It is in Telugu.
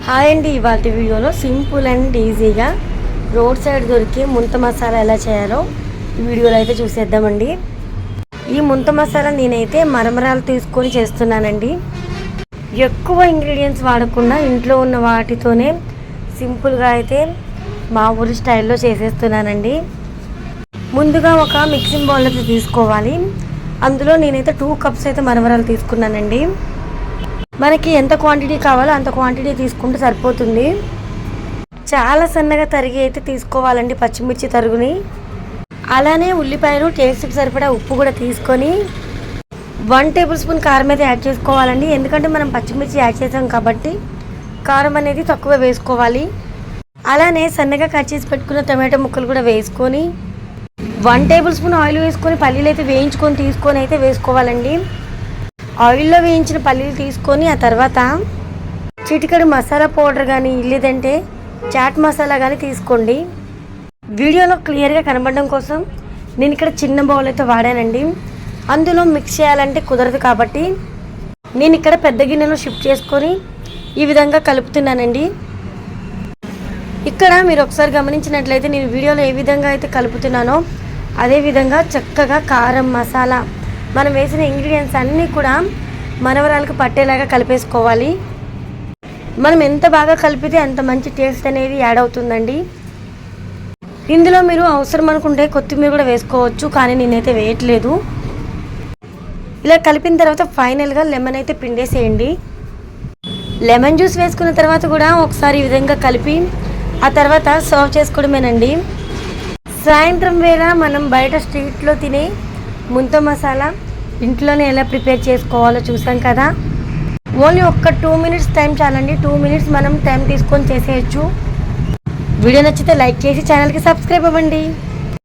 హాయ్ అండి, ఇవాళ వీడియోలో సింపుల్ అండ్ ఈజీగా రోడ్ సైడ్ దొరికే ముంత మసాలా ఎలా చేయాలో ఈ వీడియోలో అయితే చూసేద్దామండి. ఈ ముంత మసాలా నేనైతే మరమరాలు తీసుకొని చేస్తున్నానండి. ఎక్కువ ఇంగ్రీడియంట్స్ వాడకుండా ఇంట్లో ఉన్న వాటితోనే సింపుల్గా అయితే మా ఊరి స్టైల్లో చేసేస్తున్నానండి. ముందుగా ఒక మిక్సింగ్ బౌల్ అయితే తీసుకోవాలి. అందులో నేనైతే 2 కప్స్ అయితే మరమరాలు తీసుకున్నానండి. మనకి ఎంత క్వాంటిటీ కావాలో అంత క్వాంటిటీ తీసుకుంటే సరిపోతుంది. చాలా సన్నగా తరిగి అయితే తీసుకోవాలండి పచ్చిమిర్చి తరుగుని. అలానే ఉల్లిపాయలు, టేస్ట్కి సరిపడా ఉప్పు కూడా తీసుకొని 1 టేబుల్ స్పూన్ కారం అయితే యాడ్ చేసుకోవాలండి. ఎందుకంటే మనం పచ్చిమిర్చి యాడ్ చేసాం కాబట్టి కారం అనేది తక్కువ వేసుకోవాలి. అలానే సన్నగా కట్ చేసి పెట్టుకున్న టమాటో ముక్కలు కూడా వేసుకొని 1 టేబుల్ స్పూన్ ఆయిల్ వేసుకొని పల్లీలు అయితే వేయించుకొని తీసుకొని అయితే వేసుకోవాలండి. ఆయిల్లో వేయించిన పల్లీలు తీసుకొని ఆ తర్వాత చిటికెడు మసాలా పౌడర్ కానీ లేదంటే చాట్ మసాలా కానీ తీసుకోండి. వీడియోలో క్లియర్గా కనబడడం కోసం నేను ఇక్కడ చిన్న బౌల్ అయితే వాడానండి. అందులో మిక్స్ చేయాలంటే కుదరదు కాబట్టి నేను ఇక్కడ పెద్ద గిన్నెలో షిఫ్ట్ చేసుకొని ఈ విధంగా కలుపుతున్నానండి. ఇక్కడ మీరు ఒకసారి గమనించినట్లయితే నేను వీడియోలో ఏ విధంగా అయితే కలుపుతున్నానో అదేవిధంగా చక్కగా కారం, మసాలా, మనం వేసిన ఇంగ్రీడియంట్స్ అన్నీ కూడా మరమరాలకు పట్టేలాగా కలిపేసుకోవాలి. మనం ఎంత బాగా కలిపితే అంత మంచి టేస్ట్ అనేది యాడ్ అవుతుందండి. ఇందులో మీరు అవసరం అనుకుంటే కొత్తిమీర కూడా వేసుకోవచ్చు, కానీ నేనైతే వేయట్లేదు. ఇలా కలిపిన తర్వాత ఫైనల్గా లెమన్ అయితే పిండేసేయండి. లెమన్ జ్యూస్ వేసుకున్న తర్వాత కూడా ఒకసారి ఈ విధంగా కలిపి ఆ తర్వాత సర్వ్ చేసుకోవడమేనండి. సాయంత్రం వేళ మనం బయట స్ట్రీట్లో తినే ముంత మసాలా ఇంట్లోనే ఎలా ప్రిపేర్ చేసుకోవాలో చూసాం కదా. ఓన్లీ ఒక్క 2 మినిట్స్ టైం చాలండి. 2 మినిట్స్ మనం టైం తీసుకొని చేసేయచ్చు. వీడియో నచ్చితే లైక్ చేసి ఛానల్కి సబ్స్క్రైబ్ అవ్వండి.